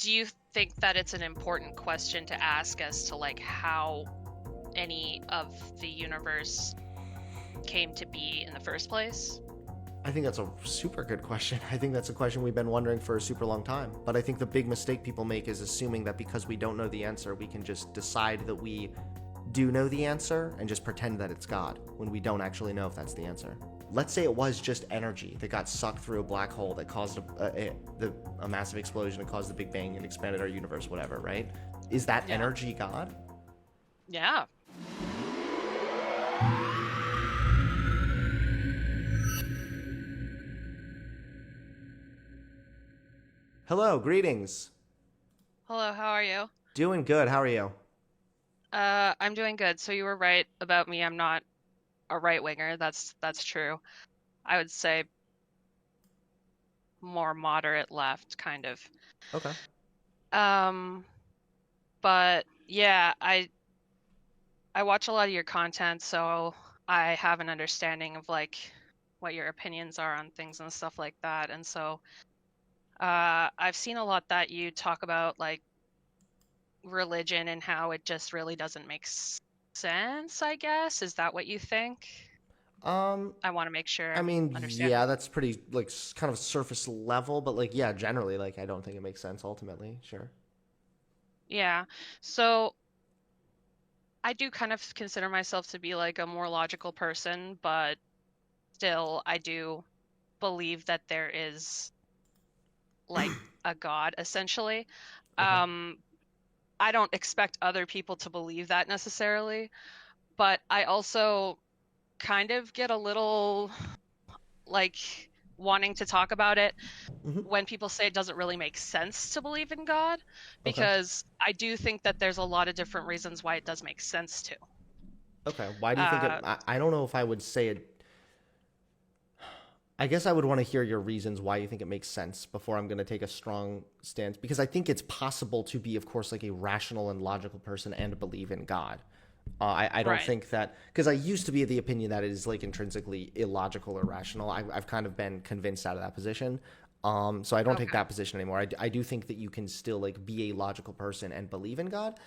do you think that it's an important question to ask as to like how any of the universe came to be in the first place? I think that's a super good question. I think that's a question we've been wondering for a super long time. But I think the big mistake people make is assuming that because we don't know the answer, we can just decide that we do know the answer and just pretend that it's God when we don't actually know if that's the answer. Let's say it was just energy that got sucked through a black hole that caused a massive explosion and caused the Big Bang and expanded our universe, whatever, right? Is that Yeah. energy God? Yeah. Hello, greetings. Hello, how are you? Doing good. How are you? I'm doing good. So you were right about me. I'm not a right winger. That's true. I would say more moderate left, kind of. Okay. Um, but yeah, I watch a lot of your content, so I have an understanding of like what your opinions are on things and stuff like that. And so I've seen a lot that you talk about like religion and how it just really doesn't make sense, I guess. Is that what you think? Um, I want to make sure I I'm mean, understanding. yeah, that's pretty like kind of surface level, but like yeah, generally like I don't think it makes sense ultimately. Sure. Yeah. So I do kind of consider myself to be like a more logical person, but still I do believe that there is like a God essentially. Okay. Um, I don't expect other people to believe that necessarily, but I also kind of get a little like wanting to talk about it Hmm. when people say it doesn't really make sense to believe in God, Okay. because I do think that there's a lot of different reasons why it does make sense to. Okay. Why do you think it? Uh, I don't know if I would say it. I guess I would want to hear your reasons why you think it makes sense before I'm going to take a strong stance because I think it's possible to be, of course, like a rational and logical person and believe in God. I don't right. think that because I used to be of the opinion that it is like intrinsically illogical or rational. I've kind of been convinced out of that position. So I don't take Okay. that position anymore. I do think that you can still like be a logical person and believe in God.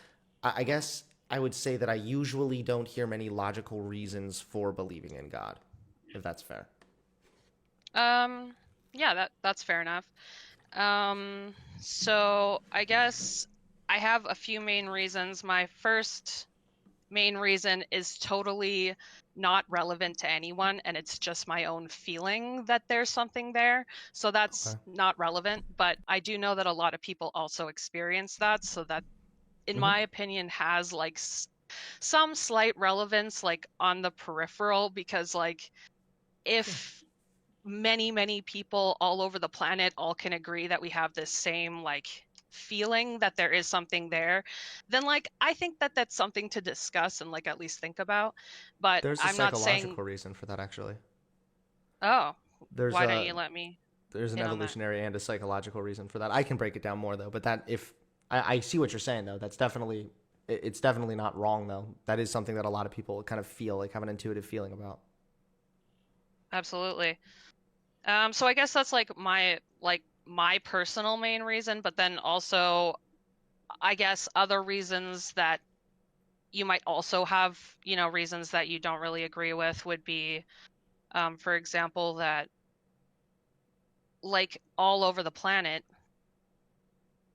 I guess I would say that I usually don't hear many logical reasons for believing in God, if that's fair. Um, yeah, that's fair enough. So I guess I have a few main reasons. My first main reason is totally not relevant to anyone, and it's just my own feeling that there's something there. So that's Okay. not relevant, but I do know that a lot of people also experience that, so that, in Hmm. my opinion, has like some slight relevance, like on the peripheral, because like Yeah. if many people all over the planet all can agree that we have this same like feeling that there is something there, then like I think that that's something to discuss and like at least think about. But There's a I'm not saying, psychological reason for that actually. oh, There's why don't a you let me there's an in on that? evolutionary and a psychological reason for that. I can break it down more though, but that if I see what you're saying though, that's definitely it's definitely not wrong though. That is something that a lot of people kind of feel like have an intuitive feeling about. Absolutely. So I guess that's like my personal main reason, but then also I guess other reasons that you might also have, reasons that you don't really agree with would be, for example, that like all over the planet,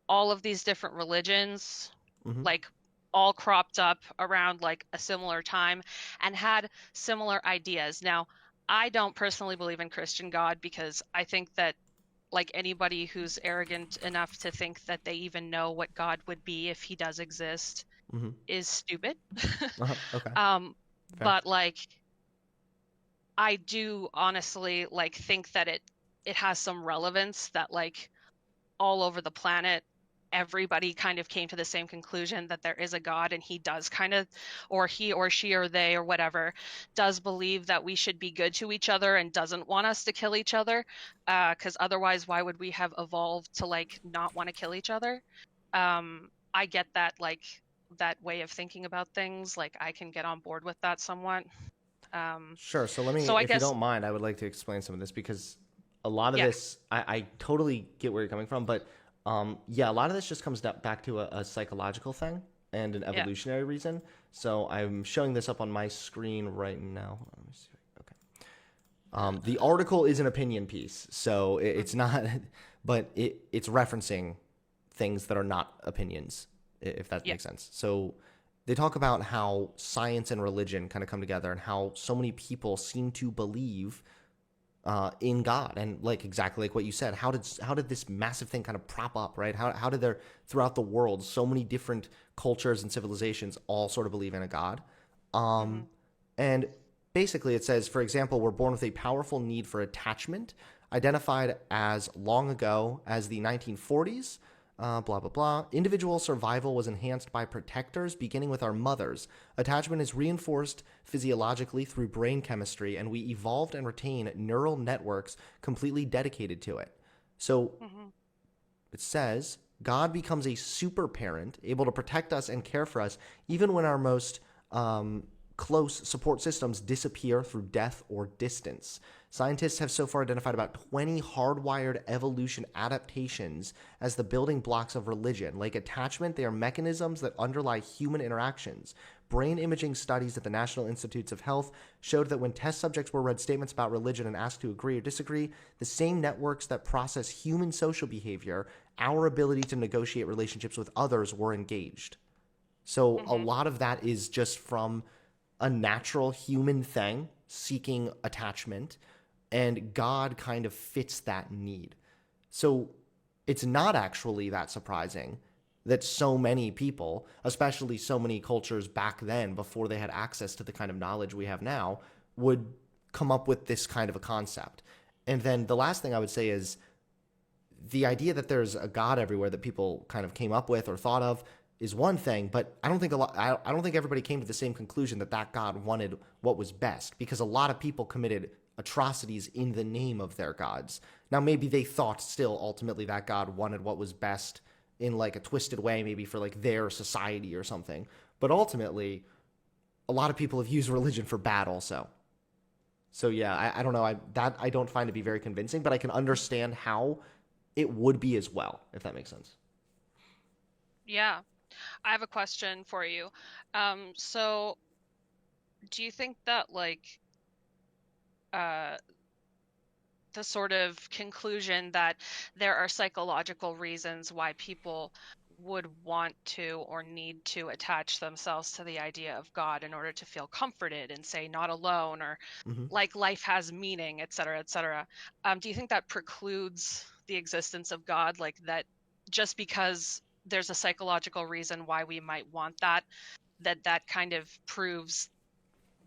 all of these different religions, Hmm. like all cropped up around like a similar time and had similar ideas. Now, I don't personally believe in Christian God because I think that like anybody who's arrogant enough to think that they even know what God would be if he does exist Hmm. is stupid. Okay. Um, Fair. but like I do honestly like think that it has some relevance that like all over the planet everybody kind of came to the same conclusion that there is a God, and he does kind of, or he or she or they or whatever, does believe that we should be good to each other and doesn't want us to kill each other, because otherwise why would we have evolved to like not want to kill each other? I get that, like that way of thinking about things, like I can get on board with that somewhat. um Sure. So let me, so I if you guess, don't mind, I would like to explain some of this because a lot of yeah. this, I totally get where you're coming from, but Yeah, a lot of this just comes back to a psychological thing and an Yeah. evolutionary reason. So I'm showing this up on my screen right now. Let me see. Okay. The article is an opinion piece, so it's not, but it's referencing things that are not opinions, if that Yeah. makes sense. So they talk about how science and religion kind of come together and how so many people seem to believe in God, and like exactly like what you said, how did this massive thing kind of prop up, right? How did there throughout the world so many different cultures and civilizations all sort of believe in a God? Mm-hmm. And basically, it says, for example, we're born with a powerful need for attachment, identified as long ago as the 1940s. Blah, blah, blah. Individual survival was enhanced by protectors, beginning with our mothers. Attachment is reinforced physiologically through brain chemistry, and we evolved and retain neural networks completely dedicated to it. So Mm-hmm. it says God becomes a super parent, able to protect us and care for us, even when our most close support systems disappear through death or distance. Scientists have so far identified about 20 hardwired evolution adaptations as the building blocks of religion. Like attachment, they are mechanisms that underlie human interactions. Brain imaging studies at the National Institutes of Health showed that when test subjects were read statements about religion and asked to agree or disagree, the same networks that process human social behavior, our ability to negotiate relationships with others, were engaged. So a Mm-hmm. lot of that is just from a natural human thing seeking attachment, and God kind of fits that need. So it's not actually that surprising that so many people, especially so many cultures back then before they had access to the kind of knowledge we have now, would come up with this kind of a concept. And then the last thing I would say is the idea that there's a God everywhere that people kind of came up with or thought of is one thing, but I don't think everybody came to the same conclusion that that God wanted what was best, because a lot of people committed atrocities in the name of their gods. Now maybe they thought still ultimately that God wanted what was best in like a twisted way, maybe for like their society or something. But ultimately, a lot of people have used religion for bad also. So yeah, I don't know. I don't find to be very convincing, but I can understand how it would be as well, if that makes sense. Yeah. I have a question for you. So do you think that like uh the sort of conclusion that there are psychological reasons why people would want to or need to attach themselves to the idea of God in order to feel comforted and say not alone, or Hmm. like life has meaning, et cetera, et cetera. Do you think that precludes the existence of God? Like that just because there's a psychological reason why we might want that, that kind of proves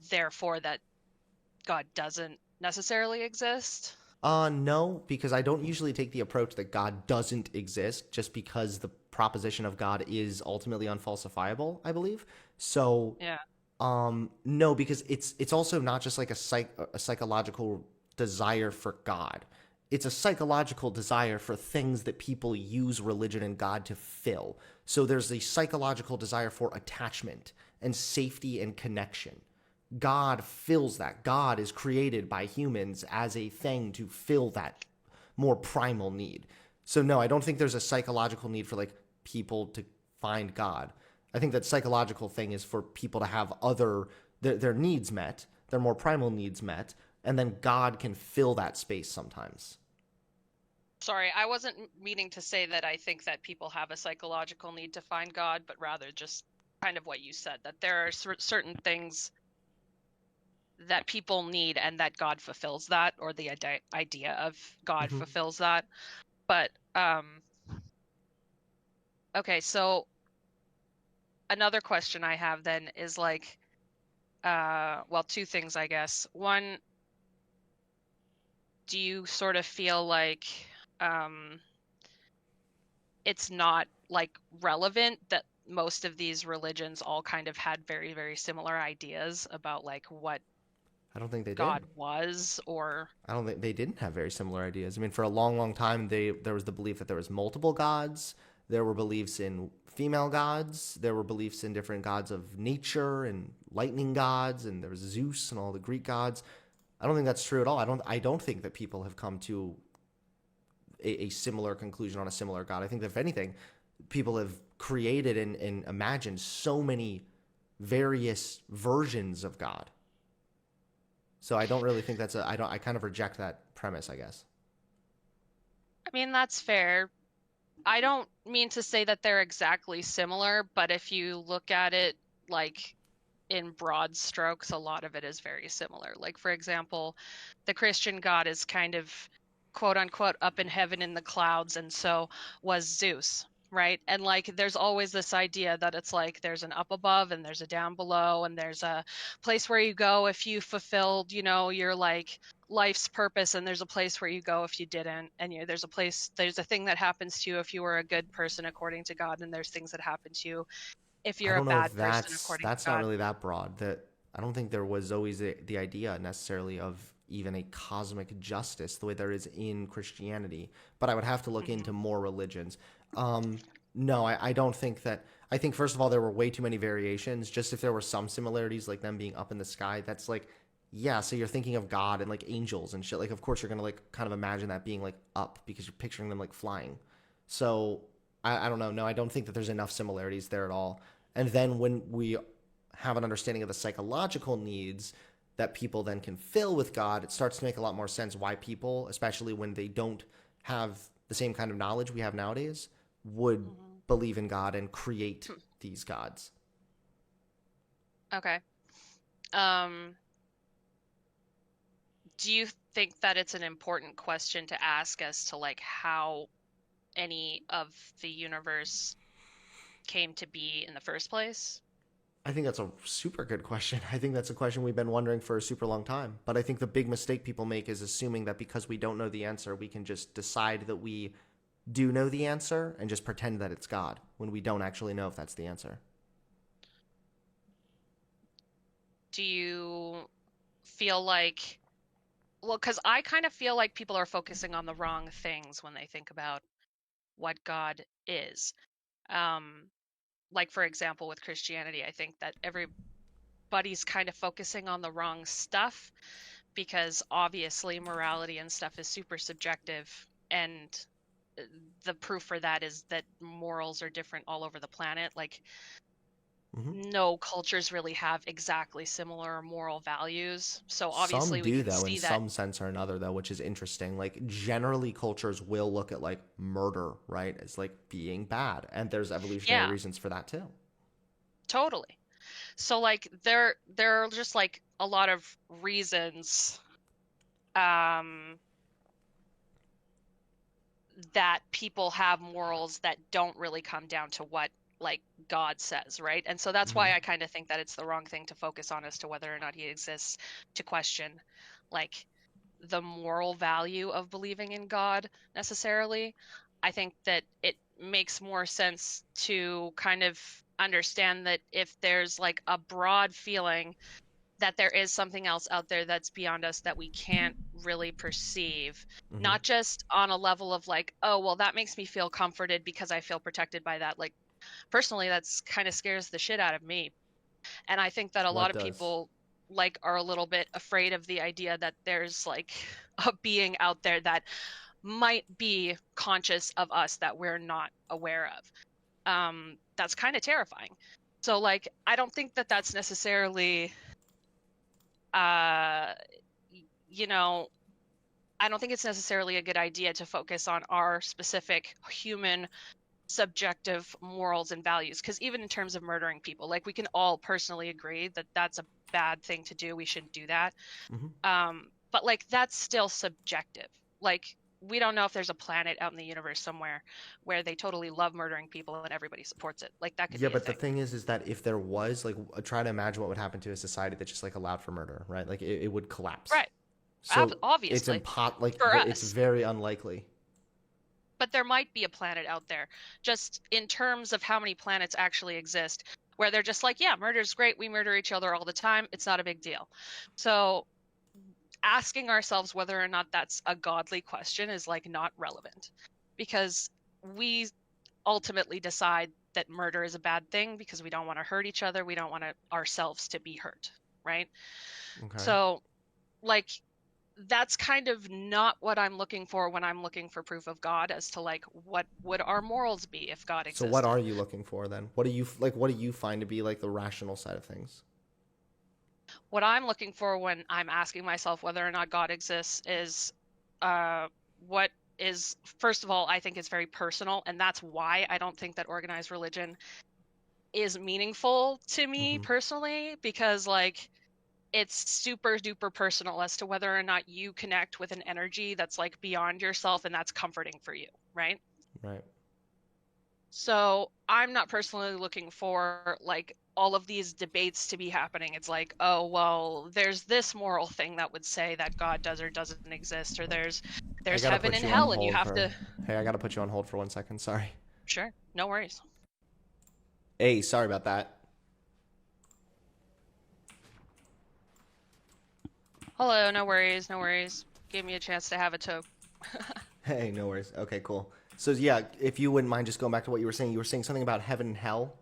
therefore that God doesn't necessarily exist? No, because I don't usually take the approach that God doesn't exist just because the proposition of God is ultimately unfalsifiable, I believe. So, Yeah. no, because it's also not just like a psychological desire for God. It's a psychological desire for things that people use religion and God to fill. So there's a psychological desire for attachment and safety and connection. God fills that. God is created by humans as a thing to fill that more primal need. So no, I don't think there's a psychological need for like people to find God. I think that psychological thing is for people to have their needs met, their more primal needs met, and then God can fill that space sometimes. Sorry, I wasn't meaning to say that I think that people have a psychological need to find God, but rather just kind of what you said, that there are certain things that people need and that God fulfills that, or the idea of God Hmm. fulfills that. But okay, so another question I have then is like, well, two things, I guess. One, do you sort of feel like um it's not like relevant that most of these religions all kind of had very, very similar ideas about like what I don't think they did. God was, or I don't think they didn't have very similar ideas. I mean, for a long, long time, there was the belief that there was multiple gods. There were beliefs in female gods. There were beliefs in different gods of nature and lightning gods, and there was Zeus and all the Greek gods. I don't think that's true at all. I don't think that people have come to a similar conclusion on a similar God. I think that if anything, people have created and imagined so many various versions of God. So I don't really think that's a, I kind of reject that premise, I guess. I mean, that's fair. I don't mean to say that they're exactly similar, but if you look at it like in broad strokes, a lot of it is very similar. Like, for example, the Christian God is kind of quote unquote up in heaven in the clouds, and so was Zeus, right? And like, there's always this idea that it's like there's an up above and there's a down below, and there's a place where you go if you fulfilled, your like life's purpose, and there's a place where you go if you didn't, and there's a thing that happens to you if you were a good person according to God, and there's things that happen to you if I you're a don't know bad if person according to that's not God. really that broad. That I don't think there was always the idea necessarily of even a cosmic justice the way there is in Christianity. But I would have to look into Mhm. more religions. Um, no, I don't think that. I think first of all there were way too many variations. Just if there were some similarities, like them being up in the sky, that's like, yeah. So you're thinking of God and like angels and shit. Like of course you're gonna like kind of imagine that being like up because you're picturing them like flying. So I don't know. No, I don't think that there's enough similarities there at all. And then when we have an understanding of the psychological needs that people then can fill with God, it starts to make a lot more sense why people, especially when they don't have the same kind of knowledge we have nowadays, would Mhm. believe in God and create Hmm. these gods. Okay. Um, do you think that it's an important question to ask as to like how any of the universe came to be in the first place? I think that's a super good question. I think that's a question we've been wondering for a super long time. But I think the big mistake people make is assuming that because we don't know the answer, we can just decide that we do know the answer and just pretend that it's God when we don't actually know if that's the answer. Do you feel like, well, because I kind of feel like people are focusing on the wrong things when they think about what God is. Um, like, for example, with Christianity, I think that everybody's kind of focusing on the wrong stuff because obviously morality and stuff is super subjective. And uh, the proof for that is that morals are different all over the planet. Like, Mm-hmm. no cultures really have exactly similar moral values. So Some obviously we do can though, in see that. some sense or another though, which is interesting. Like generally cultures will look at like murder, right, as like being bad. And there's evolutionary Yeah, reasons for that too. totally. So like there are just like a lot of reasons um that people have morals that don't really come down to what like God says, right? And so that's Mm-hmm. why I kind of think that it's the wrong thing to focus on as to whether or not he exists, to question like the moral value of believing in God necessarily. I think that it makes more sense to kind of understand that if there's like a broad feeling that there is something else out there that's beyond us that we can't really perceive, Mm-hmm. not just on a level of like, oh, well, that makes me feel comforted because I feel protected by that. Like, personally, that's kind of scares the shit out of me. And I think that a lot What of does? people like are a little bit afraid of the idea that there's like a being out there that might be conscious of us that we're not aware of. That's kind of terrifying. So like I don't think that that's necessarily uh you know, I don't think it's necessarily a good idea to focus on our specific human subjective morals and values, because even in terms of murdering people, like we can all personally agree that that's a bad thing to do, we shouldn't do that. Mm-hmm. But like that's still subjective. Like we don't know if there's a planet out in the universe somewhere where they totally love murdering people and everybody supports it. Like that could Yeah, be a but the thing. thing is that if there was like, try to imagine what would happen to a society that just like allowed for murder, right? Like it would collapse. Right. So it's Obviously like for it's us, very unlikely. but there might be a planet out there, just in terms of how many planets actually exist, where they're just like, yeah, murder's great, we murder each other all the time, it's not a big deal. So asking ourselves whether or not that's a godly question is like not relevant, because we ultimately decide that murder is a bad thing because we don't want to hurt each other, we don't want ourselves to be hurt, right? Okay. So like that's kind of not what I'm looking for when I'm looking for proof of God, as to like what would our morals be if God So what are existed. you looking for then? What do you like? What do you find to be like the rational side of things? What I'm looking for when I'm asking myself whether or not God exists is uh, what is, first of all, I think it's very personal, and that's why I don't think that organized religion is meaningful to me Mm-hmm. personally, because like it's super duper personal as to whether or not you connect with an energy that's like beyond yourself and that's comforting for you, right? Right. So I'm not personally looking for like all of these debates to be happening. It's like, oh, well, there's this moral thing that would say that God does or doesn't exist, or I there's gotta heaven put and you on hell, and you hold have for. to. Hey, I gotta put you on hold for 1 second. Sorry. Sure, no worries. Hey, sorry about that. Hello, no worries, no worries. Gave me a chance to have a toke. Hey, no worries. Okay, cool. So yeah, if you wouldn't mind just going back to what you were saying something about heaven and hell.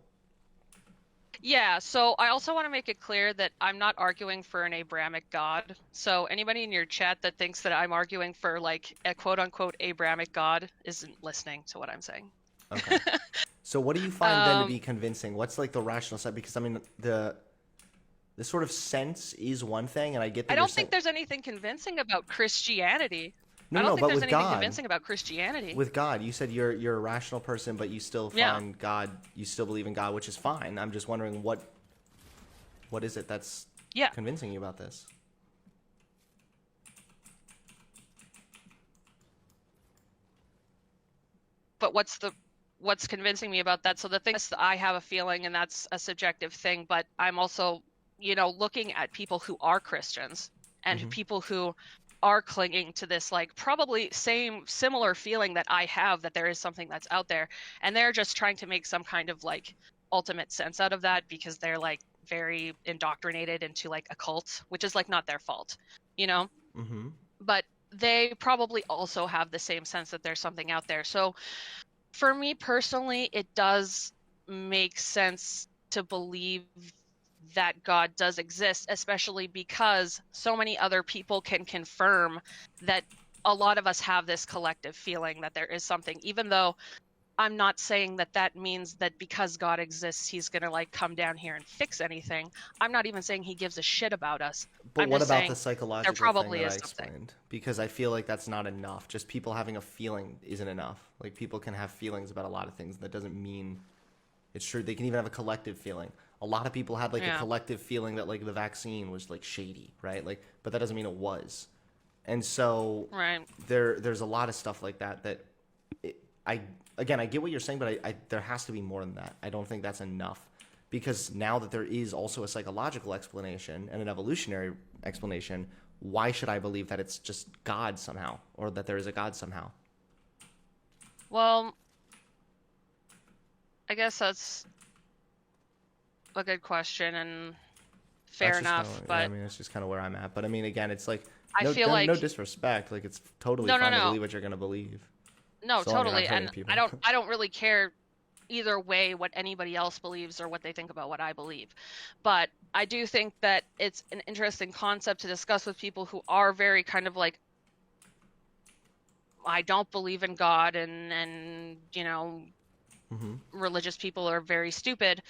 Yeah, so I also want to make it clear that I'm not arguing for an Abrahamic God. So anybody in your chat that thinks that I'm arguing for like a quote unquote Abrahamic God isn't listening to what I'm saying. Okay. So what do you find then to Um, be convincing? What's like the rational side? Because I mean the sort of sense is one thing, and I get that I you're don't saying think there's anything convincing about Christianity. no, I no, don't no. think But there's anything convincing about Christianity. with God, you said you're a rational person, but you still Yeah. find God. You still believe in God, which is fine. I'm just wondering what is it that's Yeah. convincing you about this? But what's convincing me about that? So the thing is that I have a feeling, and that's a subjective thing, but I'm also, looking at people who are Christians and Mm-hmm. people who are clinging to this like probably same similar feeling that I have, that there is something that's out there, and they're just trying to make some kind of like ultimate sense out of that because they're like very indoctrinated into like a cult, which is like not their fault, you know? Mm-hmm. But they probably also have the same sense that there's something out there. So for me personally, it does make sense to believe that God does exist, especially because so many other people can confirm that a lot of us have this collective feeling that there is something, even though I'm not saying that that means that because God exists, he's going to like come down here and fix anything. I'm not even saying he gives a shit about us. But I'm what just about the saying there psychological thing probably that I is something. explained? Because I feel like that's not enough. Just people having a feeling isn't enough. Like people can have feelings about a lot of things. And that doesn't mean it's true. They can even have a collective feeling. A lot of people had like a Yeah. collective feeling that like the vaccine was like shady, right? Like, but that doesn't mean it was. And so Right. there's a lot of stuff like that that it, I again I get what you're saying, but there has to be more than that. I don't think that's enough because now that there is also a psychological explanation and an evolutionary explanation, why should I believe that it's just God somehow or that there is a God somehow? Well, I guess that's a good question and fair That's just kind enough, of yeah. I but mean, it's just kind of where I'm at. But I mean, again, it's like I feel no like disrespect. Like it's totally no, no, fine to no. believe what you're gonna believe, No, so long as you're not totally. hurting And I people. don't I don't really care either way what anybody else believes or what they think about what I believe. But I do think that it's an interesting concept to discuss with people who are very kind of like, I don't believe in God, and Mm-hmm. religious people are very stupid.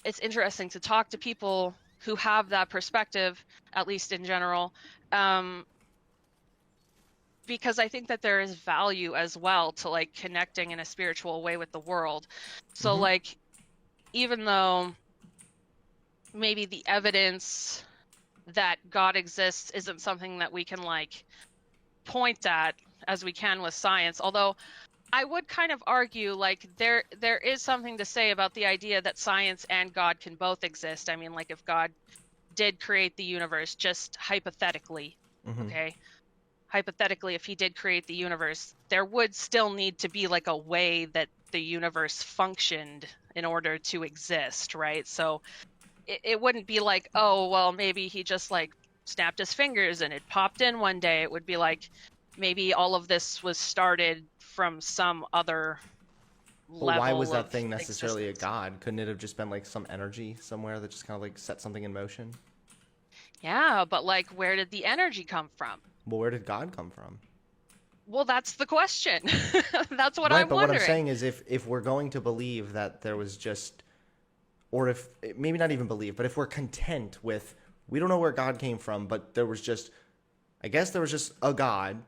It's interesting to talk to people who have that perspective, at least in general. Um, because I think that there is value as well to like connecting in a spiritual way with the world. So Mm-hmm. like even though maybe the evidence that God exists isn't something that we can like point at as we can with science, although I would kind of argue like there is something to say about the idea that science and God can both exist. I mean, like if God did create the universe, just hypothetically, Mm-hmm. okay? Hypothetically, if he did create the universe, there would still need to be like a way that the universe functioned in order to exist, right? So it wouldn't be like, oh, well, maybe he just like snapped his fingers and it popped in one day. It would be like maybe all of this was started from some other But why was level that of thing necessarily a existence. god? Couldn't it have just been like some energy somewhere that just kind of like set something in motion? Yeah, but like, where did the energy come from? Well, where did God come from? Well, that's the question. That's what Right, I'm but what I'm wondering. saying is if we're going to believe that there was just, or if maybe not even believe, but if we're content with, we don't know where God came from, but there was just, I guess there was just a God,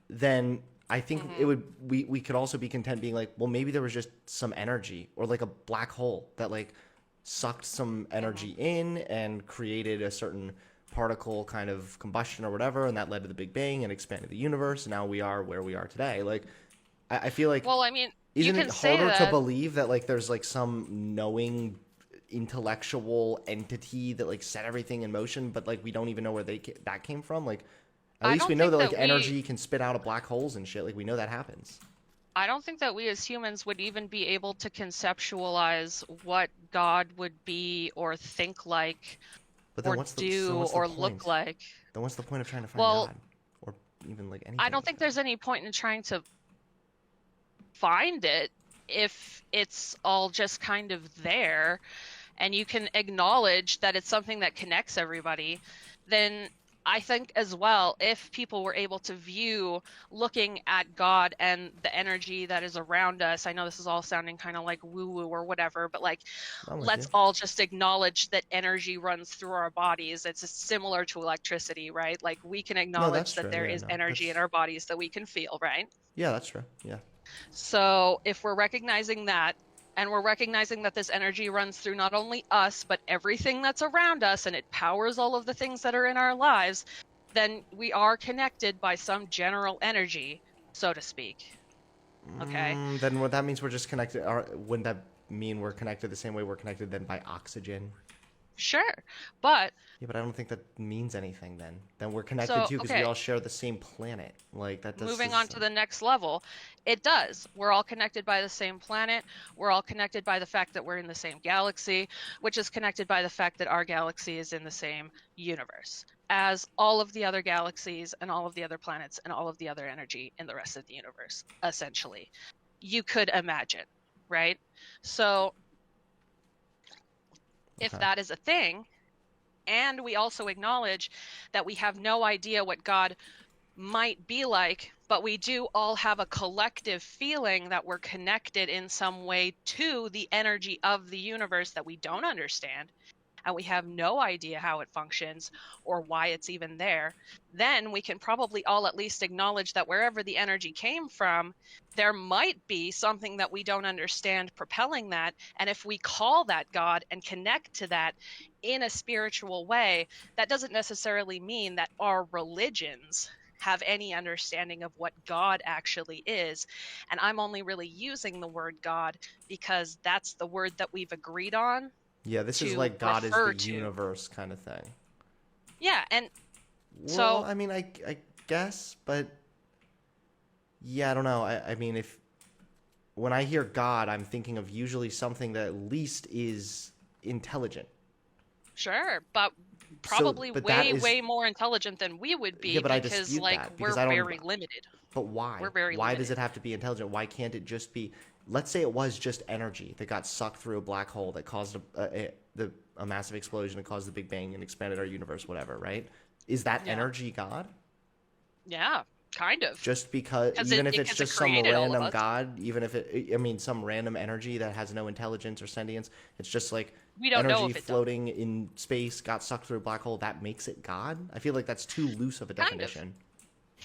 then I think it Hmm. would, we could also be content being like, well, maybe there was just some energy or like a black hole that like sucked some Hmm. energy in and created a certain particle kind of combustion or whatever, and that led to the Big Bang and expanded the universe. And now we are where we are today. Like, I feel like, Well, I mean, you isn't it can say harder to that. believe that like there's like some knowing intellectual entity that like set everything in motion, but like we don't even know where that came from? Like, at I least we don't know think that like that we energy can spit out of black holes and shit. Like we know that happens. I don't think that we as humans would even be able to conceptualize what God would be or think like But then or what's the do or look point? like. Then what's the point of trying to find Well, God, or even like I anything don't like think that? there's any point in trying to find it if it's all just kind of there and you can acknowledge that it's something that connects everybody, then I think as well, if people were able to view looking at God and the energy that is around us, I know this is all sounding kind of like woo woo or whatever, but like, I'm with let's you. all just acknowledge that energy runs through our bodies. It's similar to electricity, right? Like, we can No, that's acknowledge that true. there Yeah, is no, energy in that's our bodies that we can feel, right? yeah, that's true. Yeah. So if we're recognizing that, and we're recognizing that this energy runs through not only us, but everything that's around us, and it powers all of the things that are in our lives, then we are connected by some general energy, so to speak. Okay. Then what that means we're just connected. Or wouldn't that mean we're connected the same way we're connected then by oxygen? Sure. But Yeah, but I don't think that means anything then. Then we're connected so, too because we okay, all share the same planet. Like that does. moving on to the next level, it does. We're all connected by the same planet. We're all connected by the fact that we're in the same galaxy, which is connected by the fact that our galaxy is in the same universe as all of the other galaxies and all of the other planets and all of the other energy in the rest of the universe, essentially. You could imagine, right? So, if Okay. that is a thing, and we also acknowledge that we have no idea what God might be like, but we do all have a collective feeling that we're connected in some way to the energy of the universe that we don't understand, and we have no idea how it functions or why it's even there, then we can probably all at least acknowledge that wherever the energy came from, there might be something that we don't understand propelling that. And if we call that God and connect to that in a spiritual way, that doesn't necessarily mean that our religions have any understanding of what God actually is. And I'm only really using the word God because that's the word that we've agreed on Yeah, this is to like God is the refer to. universe kind of thing. Yeah, and Well, so I mean, I guess, but yeah, I don't know. I mean, if when I hear God, I'm thinking of usually something that at least is intelligent. sure, but So, probably but that way, is way more intelligent than we would yeah, be but I because, dispute like, that because we're I don't. very limited. But why? We're very Why does limited. it have to be intelligent? Why can't it just be? Let's say it was just energy that got sucked through a black hole that caused a massive explosion that caused the Big Bang and expanded our universe, whatever. Right? Is that Yeah. energy God? Yeah, kind of. Just because, Because even if it's because it just some created all of random us. God, even if it, I mean, some random energy that has no intelligence or sentience, it's just like We don't know energy if it does. floating in space got sucked through a black hole. That makes it God? I feel like that's too loose of a Kind of. definition.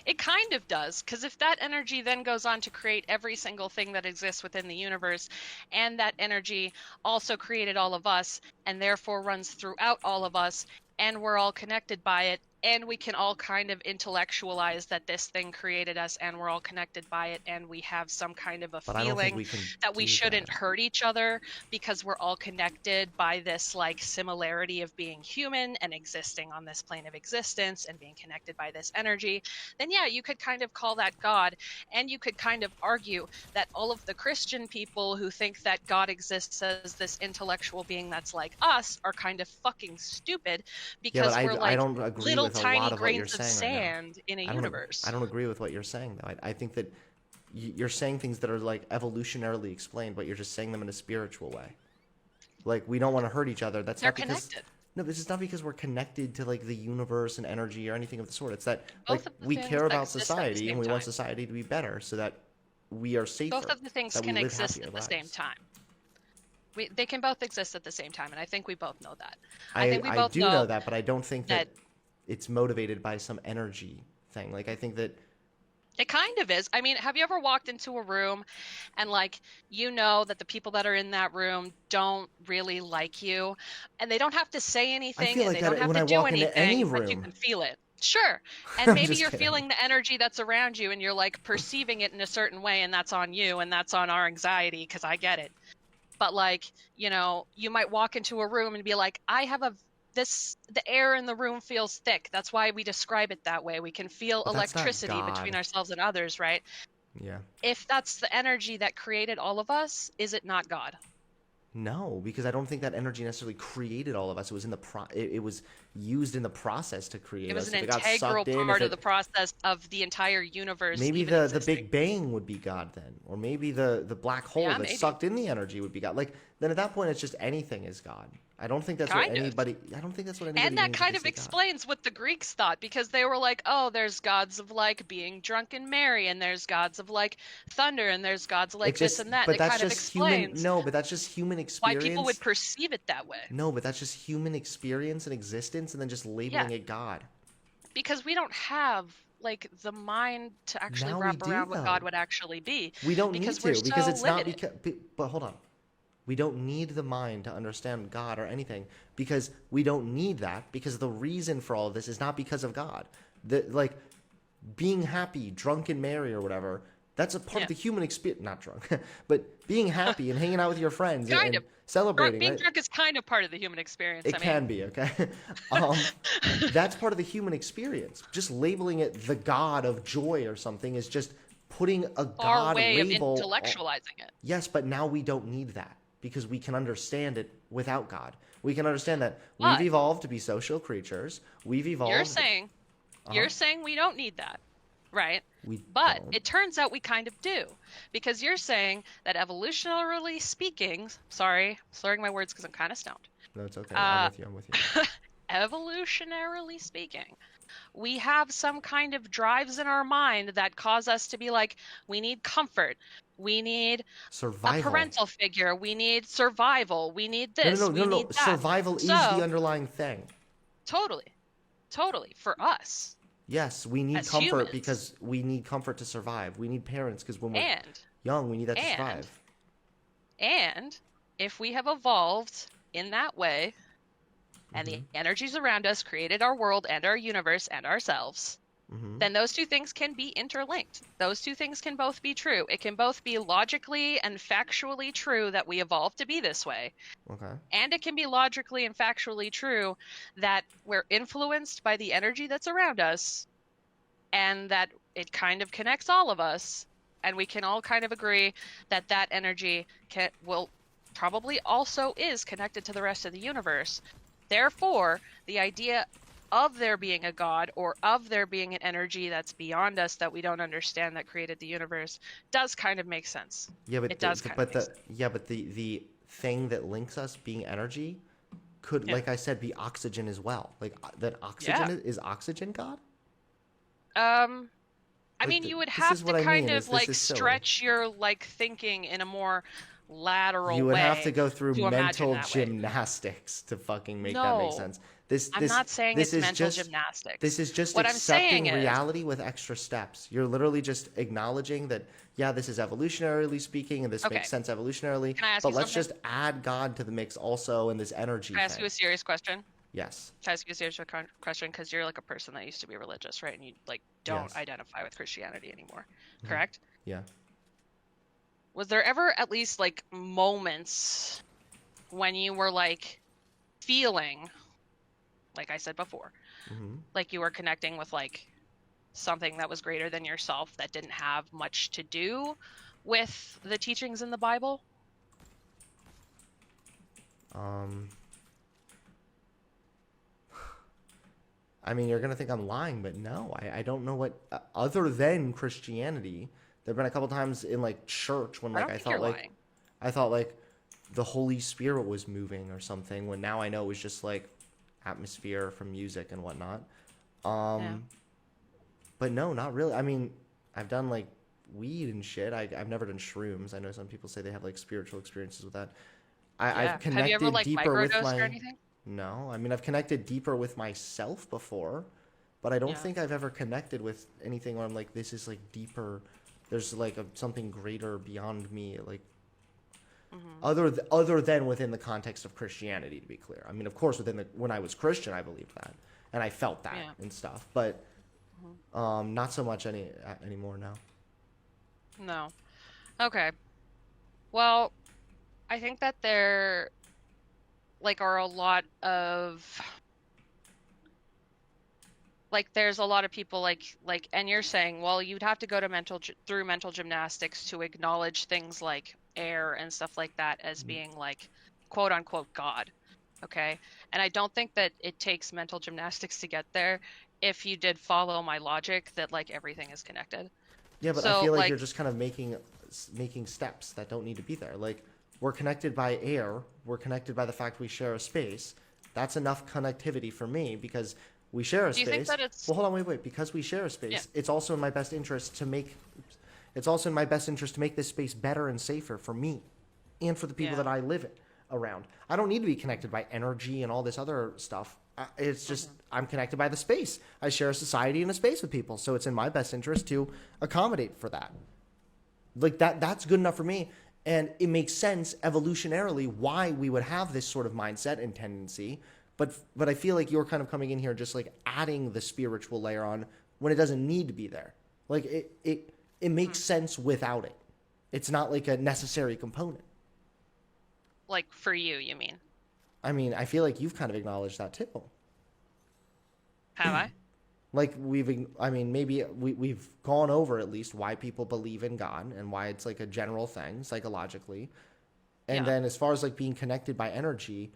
It kind of does, because if that energy then goes on to create every single thing that exists within the universe, and that energy also created all of us, and therefore runs throughout all of us, and we're all connected by it, and we can all kind of intellectualize that this thing created us, and we're all connected by it, and we have some kind of a But I don't think feeling we can that we do that. shouldn't hurt each other because we're all connected by this like similarity of being human and existing on this plane of existence and being connected by this energy, then yeah, you could kind of call that God. And you could kind of argue that all of the Christian people who think that God exists as this intellectual being that's like us are kind of fucking stupid Yeah, but because we're I like don't agree little with a lot tiny of what you're grains of saying right now. sand in a I universe. don't agree with what you're saying though. I think that you're saying things that are like evolutionarily explained, but you're just saying them in a spiritual way. Like we don't want to hurt each other. That's They're not because connected. No, this is not because we're connected to like the universe and energy or anything of the sort. It's that like Both of the we things care that about exist at the society and same we want time. society to be better so that we are Both safer, of the things that we can live exist happier at the same lives. time. They can both exist at the same time, and I think we both know that. I I think we I both do know know that, but I don't think that that it's motivated by some energy thing. Like I think that it kind of is. I mean, have you ever walked into a room and like you know that the people that are in that room don't really like you and they don't have to say I anything feel and like they don't that have when to I do walk into any anything, but you room. can feel it. Sure. And I'm maybe just you're kidding. feeling the energy that's around you and you're like perceiving it in a certain way and that's on you and that's on our anxiety because I get it. But like, you might walk into a room and be like, I have the air in the room feels thick. That's why we describe it that way. We can feel But that's not electricity between God. ourselves and others, right? Yeah. If that's the energy that created all of us, is it not God? No, because I don't think that energy necessarily created all of us. It was in the it was used in the process to It create was us. an If it got integral sucked in, if part of the it process of the entire universe maybe even the existing. Big Bang would be God then, or maybe the black hole Yeah, that maybe. sucked in the energy would be God. Like then at that point, it's just anything is God. I don't think that's what Kind of. anybody. I don't think that's what And anybody that means if kind they of say God. explains what the Greeks thought because they were like, oh, there's gods of like being drunk and merry, and there's gods of like thunder, and there's gods It like this and just, that. And but it that's kind of just human. explains No, but that's just human why people would experience. perceive it that way. No, but that's just human experience and existence, and then just Yeah, labeling it God. because we don't have like the mind to actually Now we wrap do around what God though. would actually be We don't need because we're to because so it's not limited. because. But hold on, we don't need the mind to understand God or anything because we don't need that because the reason for all of this is not because of God. The like being happy, drunk and merry or whatever. That's a part of Yeah, the human experience. Not drunk, but being happy and hanging out with your friends kind and of. celebrating. Being Right? drunk is kind of part of the human experience. It I mean, can be okay. um, that's part of the human experience. Just labeling it the God of joy or something is just putting a our God way of label. intellectualizing it. Yes, but now we don't need that because we can understand it without God. We can understand that we've But evolved to be social creatures. We've you're evolved. saying Uh huh. you're saying we don't need that, right? We But don't. it turns out we kind of do. Because you're saying that evolutionarily speaking, sorry, slurring my words because I'm kind of stoned. No, it's okay. I'm Uh with you. I'm with you. evolutionarily speaking, we have some kind of drives in our mind that cause us to be like, we need comfort. We need a Survival. parental figure. We need survival. We need No, no, no, this. no, We no. need that. Survival is the So, underlying thing. totally, totally, for us Yes, we need as comfort humans. because we need comfort to survive. We need parents because when we're And, young, we need that to and, survive. and if we have evolved in that way, and Mm-hmm. the energies around us created our world and our universe and ourselves, Mm-hmm. then those two things can be interlinked. Those two things can both be true. It can both be logically and factually true that we evolved to be this way, Okay. and it can be logically and factually true that we're influenced by the energy that's around us and that it kind of connects all of us, and we can all kind of agree that that energy will probably also is connected to the rest of the universe. Therefore, the idea of there being a god or of there being an energy that's beyond us that we don't understand that created the universe does kind of make sense. Yeah, but It does kind of make sense. the thing that links us being energy could, Yeah. like I said, be oxygen as well. Like that Yeah. oxygen is oxygen God? Um, I Like mean, you would this have is to what I kind mean. of Is this like is silly? stretch your like thinking in a more lateral You would have to way go through to imagine mental that way. gymnastics to fucking make that make No, sense. This I'm this not saying this it's is mental just this gymnastics. is just What I'm saying accepting is, reality with extra steps. You're literally just acknowledging that yeah, this is evolutionarily speaking and this okay, makes sense evolutionarily, can I ask but you let's something? just add God to the mix also in this energy Can I ask you thing. a serious question? Yes. Can I ask you a serious question? Because you're like a person that used to be religious, right? And you like don't Yes. identify with Christianity anymore, Hmm. correct? Yeah. Was there ever at least like moments when you were like feeling, like I said before, Hmm. like you were connecting with like something that was greater than yourself that didn't have much to do with the teachings in the Bible? Um I mean, you're gonna think I'm lying, but no, I don't know what other than Christianity. There've been a couple times in like church when I like don't think you're lying. I thought like the Holy Spirit was moving or something. When now I know it was just like atmosphere from music and whatnot. Yeah. But no, not really. I mean, I've done like weed and shit. I've never done shrooms. I know some people say they have like spiritual experiences with that. I've Yeah. Have you ever connected like deeper with microdosed or my. anything? No, I mean, I've connected deeper with myself before, but I don't Yeah. think I've ever connected with anything where I'm like, this is like deeper. There's like something greater beyond me, like Hmm. other than within the context of Christianity, to be clear. I mean, of course, when I was Christian, I believed that, and I felt that Yeah. and stuff, but Hmm. not so much anymore now. No. Okay. Well, I think that there like are a lot of like there's a lot of people like and you're saying, well, you'd have to go to through mental gymnastics to acknowledge things like air and stuff like that as being like quote unquote God. Okay? And I don't think that it takes mental gymnastics to get there if you did follow my logic that like everything is connected. Yeah, but I So feel like like you're just kind of making steps that don't need to be there. Like we're connected by air, we're connected by the fact we share a space. That's enough connectivity for me because we share a do you think space. that it's Well, hold on, wait. Because we share a yeah, space, it's also in my best interest to make. It's also in my best interest to make this space better and safer for me, and for the people yeah. that I live around. I don't need to be connected by energy and all this other stuff. It's just Hmm. I'm connected by the space. I share a society and a space with people, so it's in my best interest to accommodate for that. Like that's good enough for me, and it makes sense evolutionarily why we would have this sort of mindset and tendency. But I feel like you're kind of coming in here just like adding the spiritual layer on when it doesn't need to be there. Like it makes sense without it. It's not like a necessary component. Like for you mean. I mean, I feel like you've kind of acknowledged that too. Have I? Like I mean, maybe we've gone over at least why people believe in God and why it's like a general thing psychologically. And Yeah. then as far as like being connected by energy,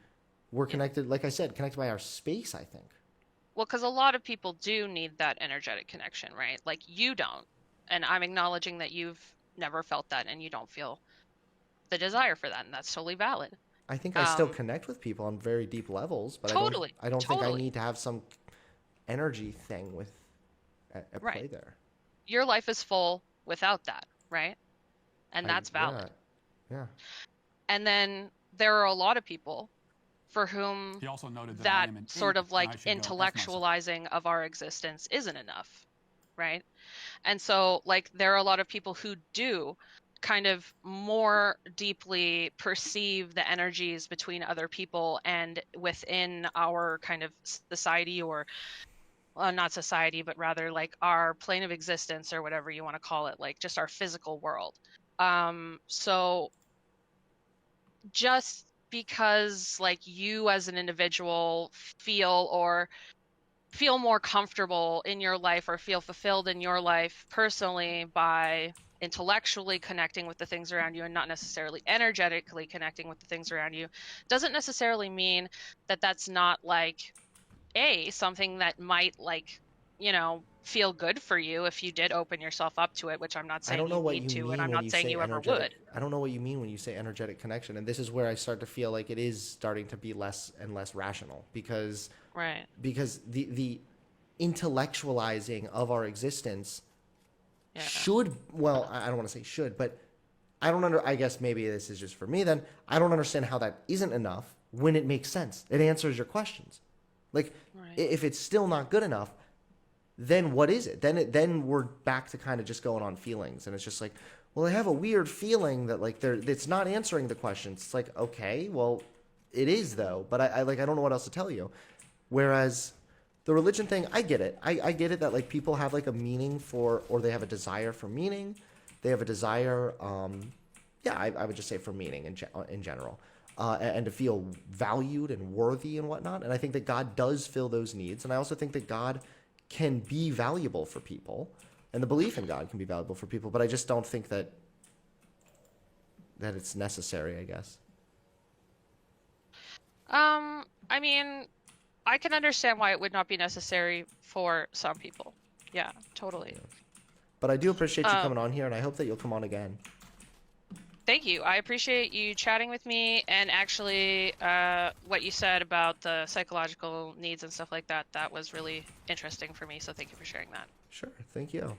we're Yeah. connected, like I said, connected by our space, I think. Well, because a lot of people do need that energetic connection, right? Like you don't. And I'm acknowledging that you've never felt that and you don't feel the desire for that, and that's totally valid. I think I still Um, connect with people on very deep levels, but totally, I don't think I totally. need to have some energy thing at Right. play there. Your life is full without that, right? And I that's Yeah, valid. yeah. And then there are a lot of people for whom He also noted that I that am an sort ape of and like I should go F myself. intellectualizing of our existence isn't enough, right? And so, like, there are a lot of people who do kind of more deeply perceive the energies between other people and within our kind of society or not society, but rather like our plane of existence or whatever you want to call it, like just our physical world. So just because like you as an individual feel more comfortable in your life or feel fulfilled in your life personally by intellectually connecting with the things around you and not necessarily energetically connecting with the things around you doesn't necessarily mean that that's not like something that might like feel good for you if you did open yourself up to it, which I'm not I saying don't know you what need you to and mean I'm when not you saying say you ever energetic. would. I don't know what you mean when you say energetic connection, and this is where I start to feel like it is starting to be less and less rational Right. because the intellectualizing of our existence Yeah. should, well, I don't want to say should, but I guess maybe this is just for me then. I don't understand how that isn't enough when it makes sense. It answers your questions. Like Right. if it's still not good enough, then what is it? Then we're back to kind of just going on feelings, and it's just like, well, I have a weird feeling that like it's not answering the questions. It's like, okay, well, it is though, but I don't know what else to tell you. Whereas the religion thing, I get it. I get it that like people have like a meaning for, or they have a desire for meaning. They have a desire, yeah, I would just say for meaning in general, and to feel valued and worthy and whatnot. And I think that God does fill those needs. And I also think that God can be valuable for people, and the belief in God can be valuable for people. But I just don't think that it's necessary, I guess. I mean, I can understand why it would not be necessary for some people. Yeah, totally. But I do appreciate you Um, coming on here, and I hope that you'll come on again. Thank you. I appreciate you chatting with me, and actually what you said about the psychological needs and stuff like that, that was really interesting for me, so thank you for sharing that. Sure. Thank you.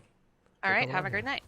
All right, have a great night.